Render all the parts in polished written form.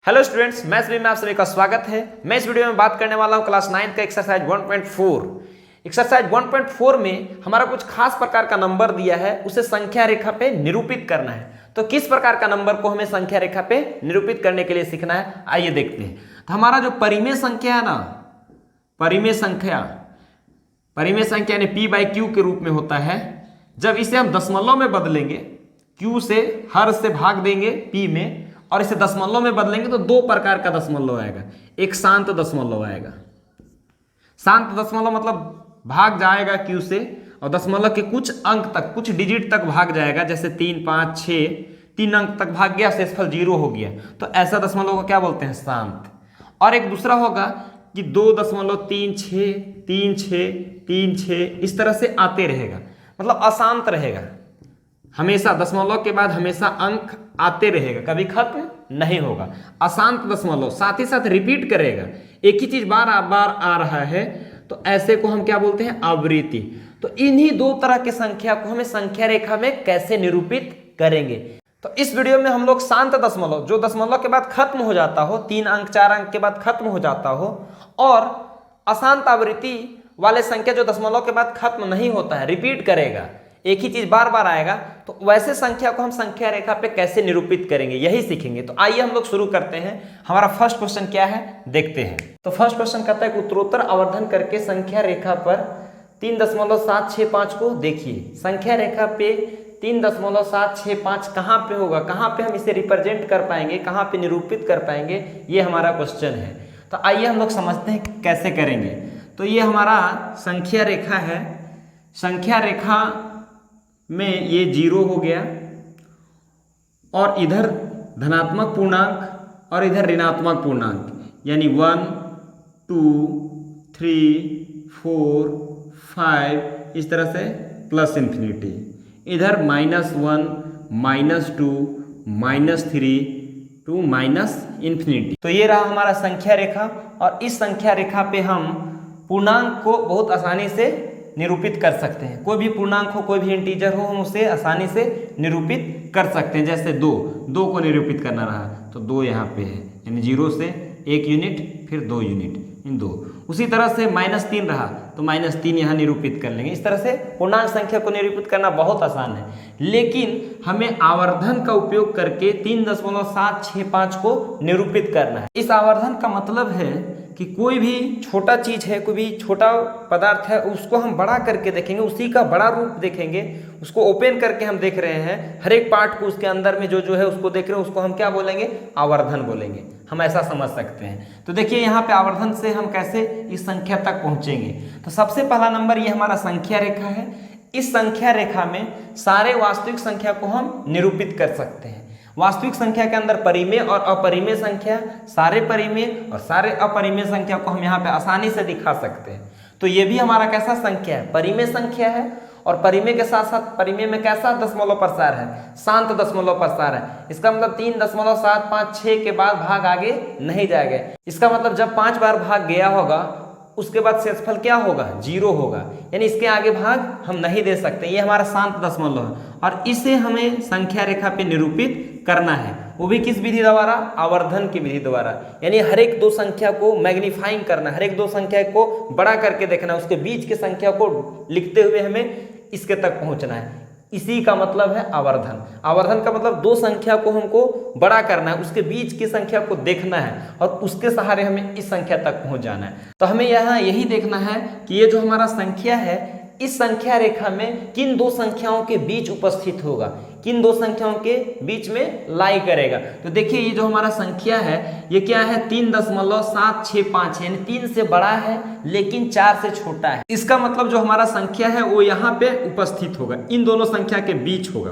Hello students, maths में आप सभी का स्वागत है। मैं इस वीडियो में बात करने वाला हूं क्लास 9 का एक्सरसाइज 1.4। एक्सरसाइज 1.4 में हमारा कुछ खास प्रकार का नंबर दिया है, उसे संख्या रेखा पे निरूपित करना है। तो किस प्रकार का नंबर को हमें संख्या रेखा पे निरूपित करने के लिए सीखना है, आइए देखते हैं। तो हमारा जो परिमेय संख्या है ना, परिमेय संख्या यानी p/q के रूप में होता है। जब इसे हम दशमलव में बदलेंगे, q से हर से भाग देंगे p में, और इसे दशमलव में बदलेंगे तो दो प्रकार का दशमलव आएगा। एक शांत दशमलव आएगा। शांत दशमलव मतलब भाग जाएगा q से और दशमलव के कुछ अंक तक, कुछ डिजिट तक भाग जाएगा, जैसे 3, 5, 6, 3 अंक तक भाग गया, शेषफल 0 हो गया। तो ऐसा दशमलव को क्या बोलते हैं? शांत। और एक दूसरा होगा कि 2.36, 3, 6, 3, 6 इस तरह से आते रहेगा, मतलब अशांत रहेगा। हमेशा दशमलव के बाद हमेशा अंक आते रहेगा, कभी खत्म नहीं होगा। अशांत दशमलव साथ ही साथ रिपीट करेगा, एक ही चीज बार बार आ रहा है, तो ऐसे को हम क्या बोलते हैं? आवृत्ति। तो इन्हीं दो तरह के संख्या को हमें संख्या रेखा में कैसे निरूपित करेंगे, तो इस वीडियो में हम लोग शांत दशमलव, जो दशमलव के बाद खत्म हो जाता हो, 3 अंक 4 अंक के बाद खत्म हो जाता हो, और अशांत आवृत्ति वाले संख्या जो दशमलव के बाद खत्म नहीं होता है, रिपीट करेगा, एक ही चीज बार बार आएगा, तो वैसे संख्या को हम संख्या रेखा पे कैसे निरूपित करेंगे, यही सीखेंगे। तो आइए हम लोग शुरू करते हैं। हमारा फर्स्ट क्वेश्चन क्या है, देखते हैं। तो फर्स्ट क्वेश्चन कहता है कि उत्तरोत्तर आवर्धन करके संख्या रेखा पर 3.765 को देखिए। संख्या रेखा पे 3.765 कहाँ पे होगा, कहाँ पे हम इसे रिप्रेजेंट कर पाएंगे, कहाँ पे निरूपित कर पाएंगे, ये हमारा क्वेश्चन है। तो आइए हम लोग समझते हैं कैसे करेंगे। तो ये हमारा संख्या रेखा है। संख्या रेखा में ये 0 हो गया, और इधर धनात्मक पूर्णांक और इधर ऋणात्मक पूर्णांक, यानी 1, 2, 3, 4, 5 इस तरह से प्लस इन्फिनिटी। इधर -1, -2, -3 टू -इन्फिनिटी। तो ये रहा हमारा संख्या रेखा, और इस संख्या रेखा पे हम पूर्णांक को बहुत आसानी से निरूपित कर सकते हैं। कोई भी पूर्णांक हो, कोई भी इंटीजर हो, हम उसे आसानी से निरूपित कर सकते हैं। जैसे 2 को निरूपित करना रहा तो 2 यहाँ पे है, यानी 0 से 1 यूनिट, फिर 2 यूनिट, इन 2। उसी तरह से -3 रहा तो -3 यहाँ निरूपित कर लेंगे। इस तरह से पूर्णांक संख्या को निरूपित करना बहुत आसान है, लेकिन हमें आवर्धन का उपयोग करके 3.765 को निरूपित करना है। इस आवर्धन का मतलब है कि कोई भी छोटा चीज है, कोई भी छोटा पदार्थ है, उसको हम बड़ा करके देखेंगे, उसी का बड़ा रूप देखेंगे, उसको ओपन करके हम देख रहे हैं, हर एक पार्ट को उसके अंदर में जो है उसको देख रहे हैं, उसको हम क्या बोलेंगे? आवर्धन बोलेंगे। हम ऐसा समझ सकते हैं। तो देखिए यहाँ पे आवर्धन से हम कैसे इस संख्या तक पहुंचेंगे। तो सबसे पहला नंबर ये हमारा संख्या रेखा है। इस संख्या रेखा में सारे वास्तविक संख्या को हम निरूपित कर सकते हैं। वास्तविक संख्या के अंदर परिमेय और अपरिमेय संख्या, सारे परिमेय और सारे अपरिमेय संख्या को हम यहाँ पे आसानी से दिखा सकते हैं। तो ये भी हमारा कैसा संख्या है? परिमेय संख्या है। और परिमेय के साथ साथ परिमेय में कैसा दशमलव प्रसार है? शांत दशमलव प्रसार है। इसका मतलब 3.756 के बाद भाग आगे नहीं जाएगा। इसका मतलब जब 5 बार भाग गया होगा, उसके बाद शेषफल क्या होगा? 0 होगा, यानी इसके आगे भाग हम नहीं दे सकते। ये हमारा शांत दशमलव है, और इसे हमें संख्या रेखा पे निरूपित करना है। वो भी किस विधि द्वारा? आवर्धन की विधि द्वारा। यानी हर एक दो संख्या को मैग्नीफाइंग करना, हर एक दो संख्या को बड़ा करके देखना, उसके बीच की संख्या को लिखते हुए हमें इसके तक पहुंचना है। इसी का मतलब है आवर्धन। आवर्धन का मतलब दो संख्या को हमको बड़ा करना है, उसके बीच की संख्या को देखना है, और उसके सहारे हमें इस संख्या तक पहुंच जाना है। तो हमें यहाँ यही देखना है कि ये जो हमारा संख्या है, इस संख्या रेखा में किन दो संख्याओं के बीच उपस्थित होगा, किन दो संख्याओं के बीच में लाई करेगा। तो देखिए ये जो हमारा संख्या है, ये क्या है? 3.765, यानी 3 से बड़ा है लेकिन 4 से छोटा है। इसका मतलब जो हमारा संख्या है वो यहाँ पे उपस्थित होगा, इन दोनों संख्या के बीच होगा,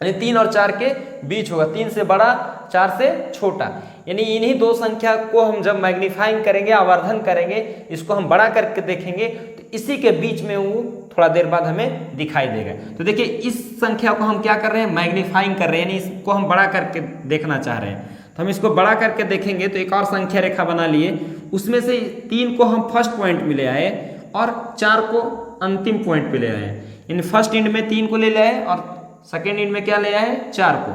यानी 3 और 4 के बीच होगा। 3 से बड़ा, 4 से छोटा, यानी इन्हीं दो संख्या को हम जब मैग्नीफाइंग करेंगे, आवर्धन करेंगे, इसको हम बड़ा करके देखेंगे, तो इसी के बीच में वो थोड़ा देर बाद हमें दिखाई देगा। तो देखिए इस संख्या को हम क्या कर रहे हैं? मैग्नीफाइंग कर रहे हैं, यानी इसको हम बड़ा करके देखना चाह रहे हैं। तो हम इसको बड़ा करके देखेंगे तो एक और संख्या रेखा बना लिए, उसमें से 3 को हम फर्स्ट पॉइंट में ले आए और 4 को अंतिम पॉइंट पे ले आए। यानी फर्स्ट इंड में 3 को ले आए और सेकेंड इंड में क्या ले आए? 4 को।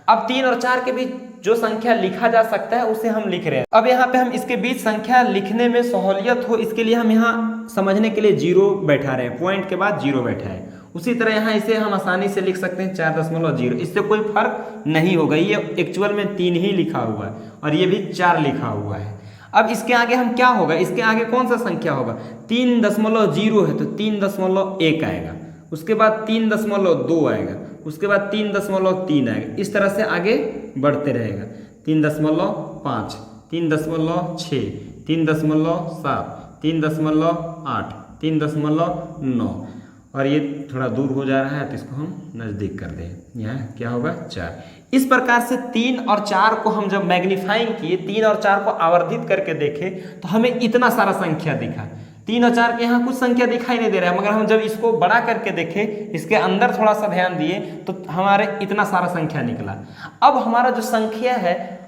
अब 3 और 4 के बीच जो संख्या लिखा जा सकता है उसे हम लिख रहे हैं। अब यहाँ पे हम इसके बीच संख्या लिखने में सहूलियत हो इसके लिए हम यहाँ समझने के लिए 0 बैठा रहे हैं, पॉइंट के बाद 0 बैठा है। उसी तरह यहाँ इसे हम आसानी से लिख सकते हैं 4.0, इससे कोई फर्क नहीं होगा। ये एक्चुअल में 3 ही लिखा हुआ है और ये भी 4 लिखा हुआ है। अब इसके आगे हम क्या होगा, इसके आगे कौन सा संख्या होगा, 3.0 है तो 3.1 आएगा, उसके बाद 3.2 आएगा, उसके बाद 3.3 आएगा, इस तरह से आगे बढ़ते रहेगा। 3.5, 3.6, 3.7, 3.8, 3.9 और ये थोड़ा दूर हो जा रहा है तो इसको हम नज़दीक कर दें। यहाँ क्या होगा 4। इस प्रकार से 3 और 4 को हम जब मैग्नीफाइंग किए, 3 और 4 को आवर्धित करके देखे तो हमें इतना सारा संख्या दिखा। 3 और 4 के यहाँ कुछ संख्या दिखाई नहीं दे रहा है, मगर हम जब इसको बड़ा करके देखे, इसके अंदर थोड़ा सा ध्यान दिए तो हमारे इतना सारा संख्या निकला। अब हमारा जो संख्या है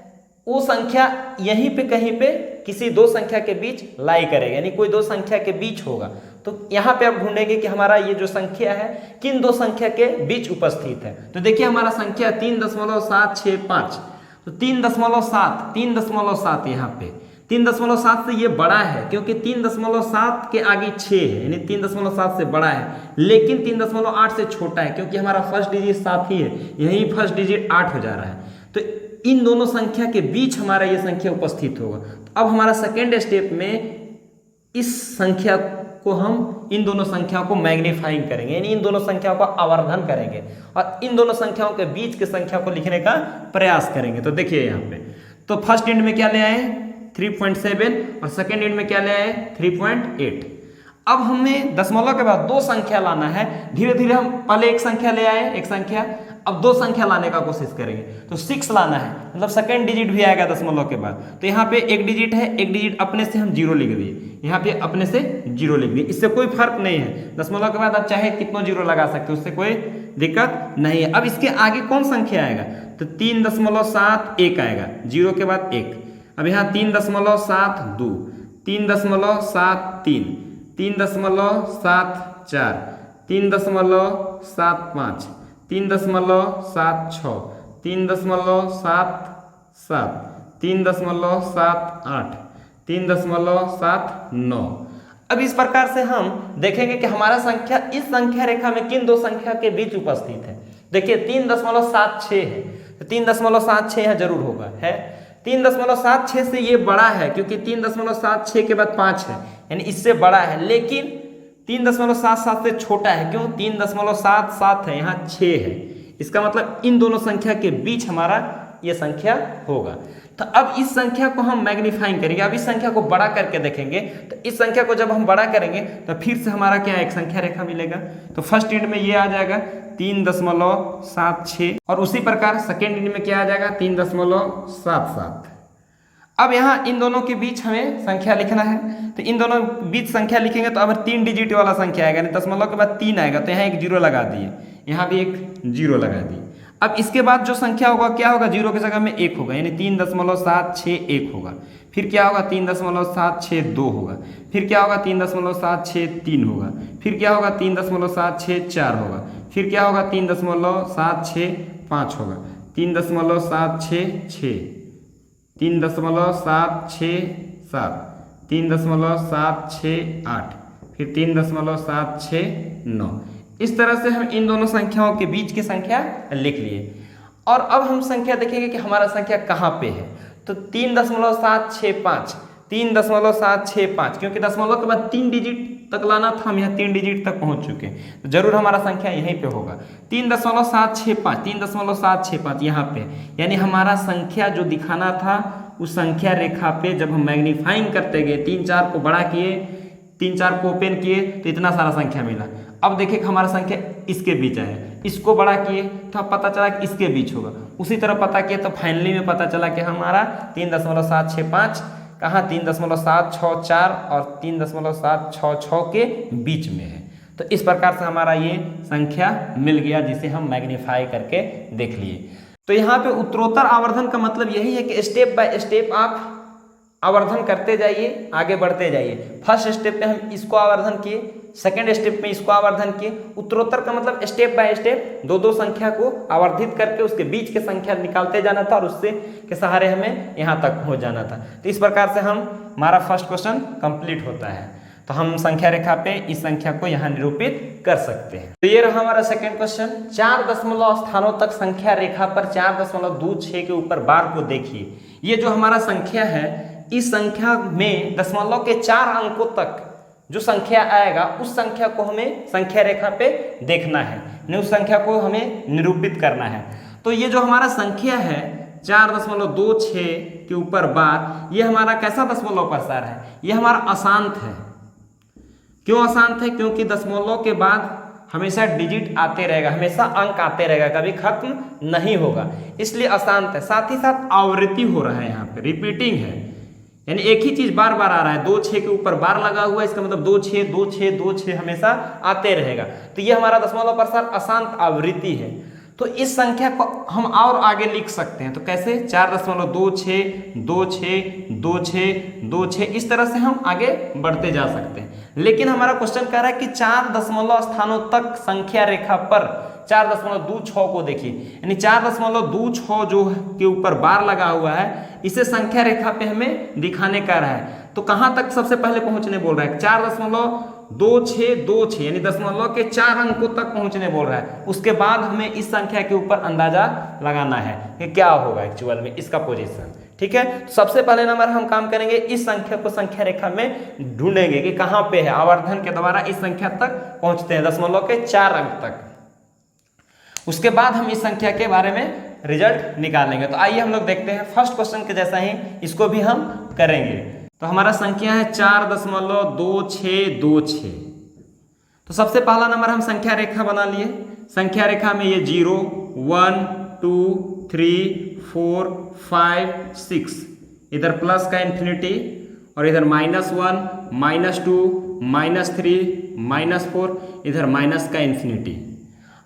वो संख्या यहीं पे कहीं पे किसी दो संख्या के बीच लाई करेगा, यानी कोई दो संख्या के बीच होगा। तो यहाँ पे आप ढूंढेंगे कि हमारा ये जो संख्या है किन दो संख्या के बीच उपस्थित है। तो देखिए हमारा संख्या 3.765, तो 3.7 यहाँ पे 3.7 से ये बड़ा है, क्योंकि 3.7 के आगे 6 है, यानी 3.7 से बड़ा है, लेकिन 3.8 से छोटा है, क्योंकि हमारा फर्स्ट डिजिट 7 ही है, यही फर्स्ट डिजिट 8 हो जा रहा है। तो इन दोनों संख्या के बीच हमारा ये संख्या उपस्थित होगा। तो अब हमारा सेकेंड स्टेप में इस संख्या को हम इन दोनों संख्याओं को मैग्नीफाइंग करेंगे, यानी इन दोनों संख्याओं का आवर्धन करेंगे और इन दोनों संख्याओं के बीच के संख्या को लिखने का प्रयास करेंगे। तो देखिए यहाँ पे तो फर्स्ट इंड में क्या ले आए 3.7 और सेकेंड इंड में क्या ले आए 3.8। अब हमें दशमलव के बाद दो संख्या लाना है। धीरे धीरे हम पहले एक संख्या ले आए, एक संख्या, अब दो संख्या लाने का कोशिश करेंगे। तो 6 लाना है, मतलब सेकंड डिजिट भी आएगा दशमलव के बाद। तो यहाँ पे एक डिजिट है, एक डिजिट अपने से हम 0 लिख दिए, यहाँ पे अपने से 0 लिख दिए, इससे कोई फर्क नहीं है। दशमलव के बाद आप चाहे कितना 0 लगा सकते हो, उससे कोई दिक्कत नहीं है। अब इसके आगे कौन संख्या आएगा, तो 3.71 आएगा, 0 के बाद 1। अब यहाँ 3.72, 3.73, 3.74, 3.75, 3.76, 3.77, 3.78, 3.79। अब इस प्रकार से हम देखेंगे कि हमारा संख्या इस संख्या रेखा में किन दो संख्या के बीच उपस्थित है। देखिए 3.76 है, तो 3.76 यहाँ जरूर होगा, है 3.76 से ये बड़ा है, क्योंकि 3.76 के बाद 5 है, यानी इससे बड़ा है, लेकिन 3.77 से छोटा है। क्यों, 3.77 है, यहाँ 6 है, इसका मतलब इन दोनों संख्या के बीच हमारा ये संख्या होगा। तो अब इस संख्या को हम मैग्नीफाइंग करेंगे, अब इस संख्या को बड़ा करके देखेंगे। तो इस संख्या को जब हम बड़ा करेंगे तो फिर से हमारा क्या एक संख्या रेखा मिलेगा। तो फर्स्ट इंड में ये आ जाएगा 3.76 और उसी प्रकार सेकेंड इंड में क्या आ जाएगा 3.77। अब यहाँ इन दोनों के बीच हमें संख्या लिखना है। तो इन दोनों बीच संख्या लिखेंगे तो अब 3 डिजिट वाला संख्या आएगा, यानी दशमलव के बाद 3 आएगा, तो यहाँ एक 0 लगा दिए, यहाँ भी एक 0 लगा दिए। अब इसके बाद जो संख्या होगा क्या होगा, 0 की जगह में 1 होगा, यानी 3.761 होगा। फिर क्या होगा 3.762 होगा, फिर क्या होगा 3.763 होगा, फिर क्या होगा 3.764 होगा, फिर क्या होगा 3.765 होगा, 3.766, 3.767, 3.768, फिर 3.769। इस तरह से हम इन दोनों संख्याओं के बीच की संख्या लिख लिए। और अब हम संख्या देखेंगे कि हमारा संख्या कहाँ पे है। तो 3.765, 3.765, क्योंकि दशमलव के बाद 3 डिजिट तक लाना था, हम यहाँ 3 डिजिट तक पहुँच चुके हैं, तो जरूर हमारा संख्या यहीं पे होगा। 3.765, 3.765 यहाँ पे, यानी हमारा संख्या जो दिखाना था उस संख्या रेखा पे जब हम मैग्नीफाइंग करते गए, 3-4 को बड़ा किए, 3-4 को ओपन किए, तो इतना सारा संख्या मिला। अब देखिए हमारा संख्या इसके बीच आया, इसको बड़ा किए तो अब पता चला कि इसके बीच होगा, उसी तरह पता किए तो फाइनली में पता चला कि हमारा 3.765 कहाँ 3.764 और 3.766 के बीच में है। तो इस प्रकार से हमारा ये संख्या मिल गया, जिसे हम मैग्नीफाई करके देख लिए। तो यहाँ पे उत्तरोत्तर आवर्धन का मतलब यही है कि स्टेप बाय स्टेप आप आवर्धन करते जाइए, आगे बढ़ते जाइए। फर्स्ट स्टेप पे हम इसको आवर्धन किए, सेकेंड स्टेप में इसको आवर्धन किए। उत्तरोत्तर का मतलब स्टेप बाय स्टेप दो दो संख्या को आवर्धित करके उसके बीच के संख्या निकालते जाना था और उससे के सहारे हमें यहाँ तक हो जाना था। तो इस प्रकार से हमारा फर्स्ट क्वेश्चन कंप्लीट होता है। तो हम संख्या रेखा पे इस संख्या को यहाँ निरूपित कर सकते हैं। तो ये रहा हमारा सेकेंड क्वेश्चन। 4 दशमलव स्थानों तक संख्या रेखा पर 4.26 के ऊपर बार को देखिए। ये जो हमारा संख्या है, इस संख्या में दशमलव के 4 अंकों तक जो संख्या आएगा उस संख्या को हमें संख्या रेखा पे देखना है, उस संख्या को हमें निरूपित करना है। तो ये जो हमारा संख्या है 4.26 के ऊपर बार, ये हमारा कैसा दशमलव प्रसार है? ये हमारा अशांत है। क्यों अशांत है? क्योंकि दशमलव के बाद हमेशा डिजिट आते रहेगा, हमेशा अंक आते रहेगा, कभी खत्म नहीं होगा, इसलिए अशांत है। साथ ही साथ आवृत्ति हो रहा है, यहाँ पे रिपीटिंग है, यानी एक ही चीज बार बार आ रहा है। 2 6 के ऊपर बार लगा हुआ है, इसका मतलब 2 6 2 6 2 6 हमेशा आते रहेगा। तो ये हमारा दशमलव प्रसार अशांत आवृत्ति है। तो इस संख्या को हम और आगे लिख सकते हैं। तो कैसे? 4.26 2 6 2 6 2 6, इस तरह से हम आगे बढ़ते जा सकते हैं। लेकिन हमारा क्वेश्चन कह रहा है कि 4 दशमलव स्थानों तक संख्या रेखा पर 4.26 को देखिए, यानी 4.26 जो के ऊपर बार लगा हुआ है, इसे संख्या रेखा पे हमें दिखाने का रहा है। तो कहां तक सबसे पहले पहुंचने बोल रहा है? 4.2626, यानी दशमलव के 4 अंकों तक पहुंचने बोल रहा है। उसके बाद हमें इस संख्या के ऊपर अंदाजा लगाना है कि क्या होगा एक्चुअल में इसका पोजीशन। ठीक है, तो सबसे पहले नंबर हम काम करेंगे, इस संख्या को संख्या रेखा में ढूंढेंगे कि कहां पे है। आवर्धन के द्वारा इस संख्या तक पहुंचते हैं, दशमलव के 4 अंक तक। उसके बाद हम इस संख्या के बारे में रिजल्ट निकालेंगे। तो आइए हम लोग देखते हैं, फर्स्ट क्वेश्चन के जैसा ही इसको भी हम करेंगे। तो हमारा संख्या है 4.2626। तो सबसे पहला नंबर हम संख्या रेखा बना लिए। संख्या रेखा में ये 0 1 2 3 4 5 6, इधर प्लस का इन्फिनिटी और इधर -1 -2 -3 -4, इधर माइनस का इन्फिनिटी।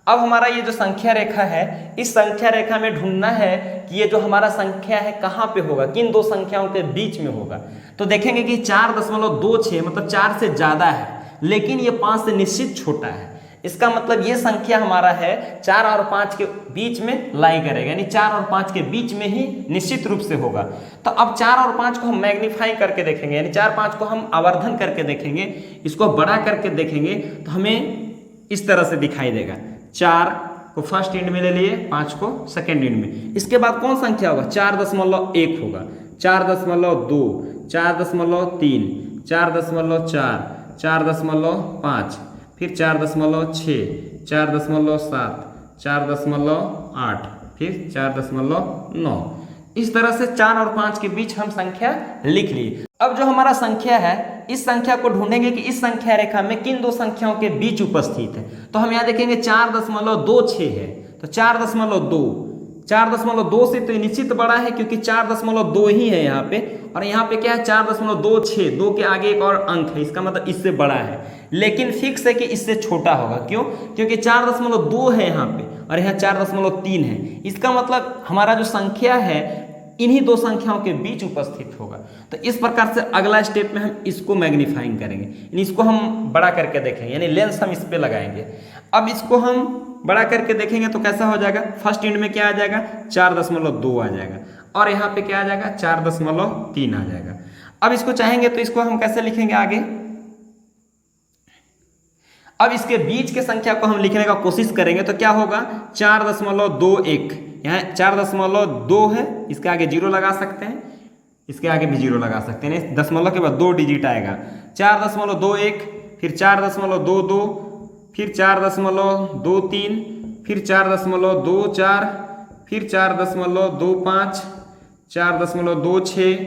अब हमारा ये जो संख्या रेखा है, इस संख्या रेखा में ढूंढना है कि ये जो हमारा संख्या है कहाँ पे होगा, किन दो संख्याओं के बीच में होगा। तो देखेंगे कि 4.26 मतलब 4 से ज्यादा है, लेकिन ये 5 से निश्चित छोटा है। इसका मतलब ये संख्या हमारा है 4 और 5 के बीच में लाई करेगा, यानी 4 और 5 के बीच में ही निश्चित रूप से होगा। तो अब 4 और 5 को हम मैग्नीफाई करके देखेंगे, यानी 4 5 को हम आवर्धन करके देखेंगे, इसको बड़ा करके देखेंगे तो हमें इस तरह से दिखाई देगा। 4 को फर्स्ट इंड में ले लिए, 5 को सेकेंड इंड में। इसके बाद कौन संख्या होगा? 4.1 होगा, 4.2, 4.3, 4.4, 4.5, फिर 4.6, 4.7, 4.8, फिर 4.9। इस तरह से 4 और 5 के बीच हम संख्या लिख ली। अब जो हमारा संख्या है, इस संख्या को ढूंढेंगे कि इस संख्या रेखा में किन दो संख्याओं के बीच उपस्थित है। तो हम यहाँ देखेंगे 4.26 है, तो 4.2 से तो निश्चित बड़ा है, क्योंकि 4.2 ही है यहाँ पे, और यहाँ पे क्या है 4.26, 2 के आगे एक और अंक है, इसका मतलब इससे बड़ा है। लेकिन फिक्स है कि इससे छोटा होगा। क्यों? क्योंकि 4.2 है यहाँ पे और यहाँ 4.3 है। इसका मतलब हमारा जो संख्या है इन्हीं दो संख्याओं के बीच उपस्थित होगा। तो इस प्रकार से अगला स्टेप में हम इसको मैग्नीफाइंग करेंगे, यानी इसको हम बड़ा करके देखेंगे, यानी लेंस हम इस पे लगाएंगे। अब इसको हम बड़ा करके देखेंगे तो कैसा हो जाएगा? फर्स्ट इंड में क्या आ जाएगा? 4.2 आ जाएगा, और यहाँ पे क्या आ जाएगा? 4.3 आ जाएगा। अब इसको चाहेंगे तो इसको हम कैसे लिखेंगे आगे? अब इसके बीच के संख्या को हम लिखने का कोशिश करेंगे तो क्या होगा? 4.21, यहाँ 4.2 है, इसके आगे 0 लगा सकते हैं, इसके आगे भी 0 लगा सकते हैं, दशमलव के बाद 2 डिजिट आएगा। 4.21, फिर 4.22, फिर 4.23, फिर 4.24, फिर 4.25, 4.26,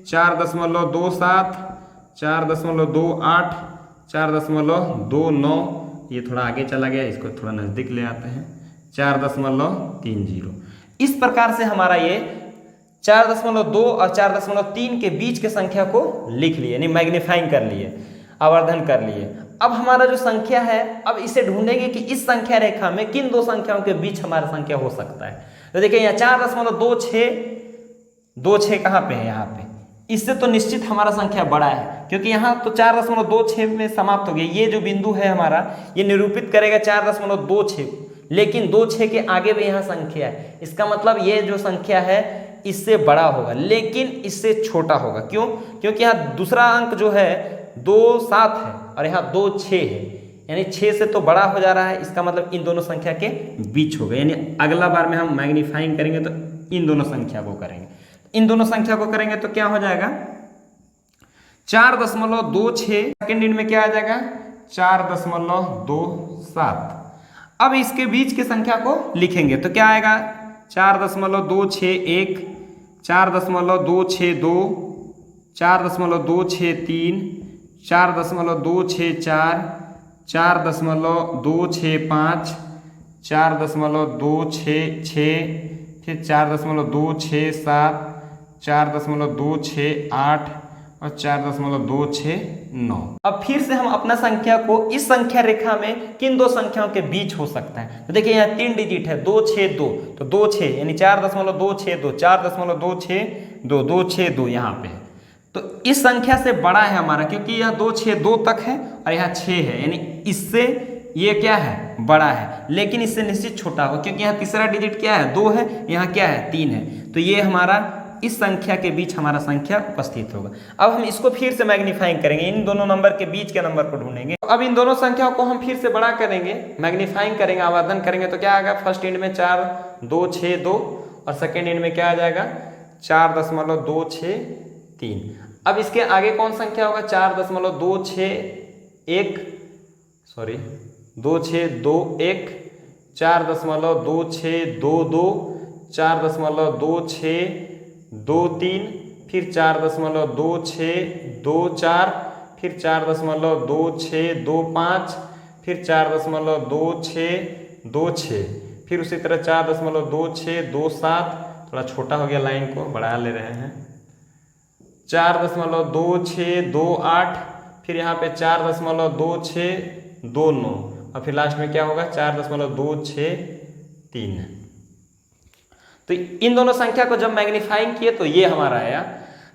4.27, 4.28, 4.29, ये थोड़ा आगे चला गया, इसको थोड़ा नजदीक ले आते हैं, 4.30। इस प्रकार से हमारा ये 4.2 और 4.3 के बीच के संख्या को लिख लिए, यानी मैग्नीफाइंग कर लिए, आवर्धन कर लिए। अब हमारा जो संख्या है, अब इसे ढूंढेंगे कि इस संख्या रेखा में किन दो संख्याओं के बीच हमारा संख्या हो सकता है। तो देखिए यहाँ 4.26 कहाँ पे है? यहाँ पे इससे तो निश्चित हमारा संख्या बड़ा है, क्योंकि यहाँ तो 4.26 में समाप्त हो गया। ये जो बिंदु है हमारा, ये निरूपित करेगा 4.26, लेकिन 26 के आगे भी यहाँ संख्या है। इसका मतलब ये जो संख्या है इससे बड़ा होगा, लेकिन इससे छोटा होगा। क्यों? क्योंकि यहाँ दूसरा अंक जो है 2.7 है और यहाँ 2.6 है, यानी 6 से तो बड़ा हो जा रहा है। इसका मतलब इन दोनों संख्या के बीच होगा। यानी अगला बार में हम मैग्नीफाइंग करेंगे तो इन दोनों संख्या को करेंगे। इन दोनों संख्या को करेंगे तो क्या हो जाएगा? 4.26। सेकेंड इंड में क्या आ जाएगा? 4.27। अब इसके बीच की संख्या को लिखेंगे तो क्या आएगा? 4.261, 4.262, 4.263, 4.264, 4.265, 4.266, फिर 4.267, 4.268 और 4.269। अब फिर से हम अपना संख्या को इस संख्या रेखा में किन दो संख्याओं के बीच हो सकता है? तो देखिए यहाँ 3 डिजिट है, 262, तो 26 यानी 4.262, 4.262, 262 यहाँ पे है। तो इस संख्या से बड़ा है हमारा, क्योंकि यह 262 तक है और यहाँ 6 है, यानी इससे ये क्या है? बड़ा है, लेकिन इससे निश्चित छोटा होगा, क्योंकि यहाँ तीसरा डिजिट क्या है? 2 है, यहाँ क्या है? 3 है। तो ये हमारा इस संख्या के बीच हमारा संख्या उपस्थित होगा। अब हम इसको फिर से मैग्नीफाइंग करेंगे, इन दोनों नंबर के बीच के नंबर को ढूंढेंगे। अब इन दोनों संख्याओं को हम फिर से बड़ा करेंगे, मैग्नीफाइंग करेंगे, आवर्धन करेंगे तो क्या आएगा? फर्स्ट इंड में 4.262 और सेकेंड इंड में क्या आ जाएगा? 4.263। अब इसके आगे कौन संख्या होगा? 4.261, 2621, 4.2622, 4.2623, फिर 4.2624, फिर 4.2625, फिर 4.2626, फिर उसी तरह 4.2627, थोड़ा छोटा हो गया, लाइन को बढ़ा ले रहे हैं, 4.2628, फिर यहाँ पे 4.2629 और फिर लास्ट में क्या होगा? 4.263। तो इन दोनों संख्या को जब मैग्नीफाइंग किए तो ये हमारा आया।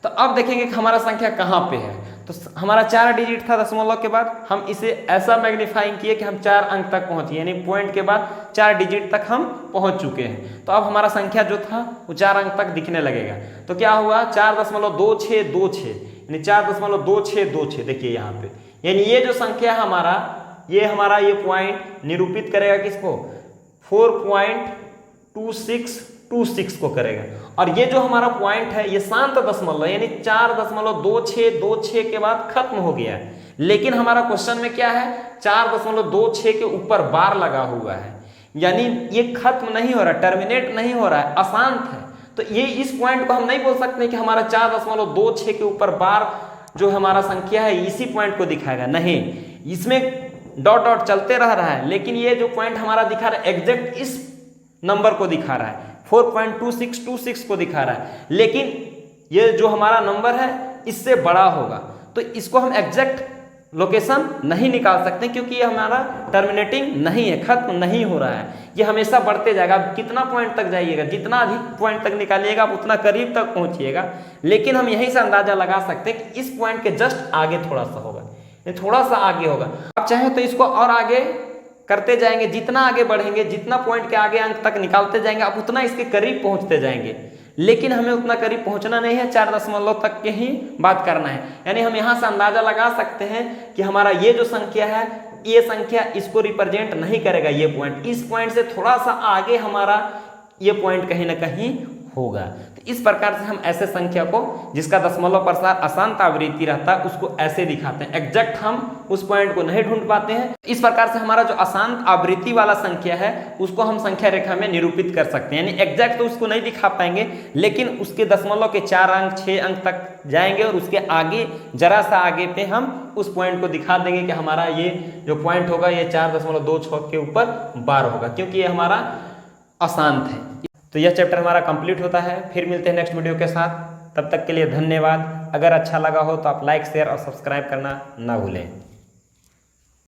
तो अब देखेंगे कि हमारा संख्या कहाँ पे है। तो हमारा 4 डिजिट था दशमलव के बाद, हम इसे ऐसा मैग्नीफाइंग किए कि हम 4 अंक तक पहुंचे, यानी पॉइंट के बाद 4 डिजिट तक हम पहुंच चुके हैं। तो अब हमारा संख्या जो था वो 4 अंक तक दिखने लगेगा। तो क्या हुआ? 4.2626, यानी 4.2626। देखिए यहाँ पे, यानी ये जो संख्या हमारा ये पॉइंट निरूपित करेगा किसको? 4.2626 को करेगा। और ये जो हमारा पॉइंट है ये शांत दशमलव, यानी 4.2626 के बाद खत्म हो गया है। लेकिन हमारा क्वेश्चन में क्या है? 4.26 के ऊपर बार लगा हुआ है, यानी ये खत्म नहीं हो रहा, टर्मिनेट नहीं हो रहा है, अशांत है। तो ये इस पॉइंट को हम नहीं बोल सकते कि हमारा 4.26 के ऊपर बार जो हमारा संख्या है इसी पॉइंट को दिखाएगा। नहीं, इसमें डॉट डॉट चलते रह रहा है, लेकिन ये जो पॉइंट हमारा दिखा रहा है एग्जैक्ट इस नंबर को दिखा रहा है, 4.2626 को दिखा रहा है, लेकिन ये जो हमारा नंबर है इससे बड़ा होगा। तो इसको हम एग्जैक्ट लोकेशन नहीं निकाल सकते, क्योंकि ये हमारा टर्मिनेटिंग नहीं है, खत्म नहीं हो रहा है, ये हमेशा बढ़ते जाएगा। आप कितना पॉइंट तक जाइएगा, जितना अधिक पॉइंट तक निकालिएगा आप उतना करीब तक पहुंचिएगा। लेकिन हम यहीं से अंदाजा लगा सकते हैं कि इस पॉइंट के जस्ट आगे थोड़ा सा होगा, थोड़ा सा आगे होगा। आप चाहें तो इसको और आगे करते जाएंगे, जितना आगे बढ़ेंगे, जितना पॉइंट के आगे अंक तक निकालते जाएंगे आप उतना इसके करीब पहुंचते जाएंगे। लेकिन हमें उतना करीब पहुंचना नहीं है, 4 दशमलव तक के ही बात करना है। यानी हम यहां से अंदाजा लगा सकते हैं कि हमारा ये जो संख्या है ये संख्या इसको रिप्रेजेंट नहीं करेगा। ये पॉइंट, इस पॉइंट से थोड़ा सा आगे हमारा ये पॉइंट कहीं ना कहीं होगा। तो इस प्रकार से हम ऐसे संख्या को जिसका दशमलव प्रसार अशांत आवृत्ति रहता है उसको ऐसे दिखाते हैं। एग्जैक्ट हम उस पॉइंट को नहीं ढूंढ पाते हैं। इस प्रकार से हमारा जो अशांत आवृत्ति वाला संख्या है उसको हम संख्या रेखा में निरूपित कर सकते हैं। यानी एग्जैक्ट तो उसको नहीं दिखा पाएंगे, लेकिन उसके दशमलव के 4 अंक 6 अंक तक जाएंगे और उसके आगे जरा सा आगे पे हम उस पॉइंट को दिखा देंगे कि हमारा ये जो पॉइंट होगा ये 4.26 के ऊपर बार होगा, क्योंकि ये हमारा अशांत है। तो यह चैप्टर हमारा कंप्लीट होता है। फिर मिलते हैं नेक्स्ट वीडियो के साथ, तब तक के लिए धन्यवाद। अगर अच्छा लगा हो तो आप लाइक, शेयर और सब्सक्राइब करना ना भूलें।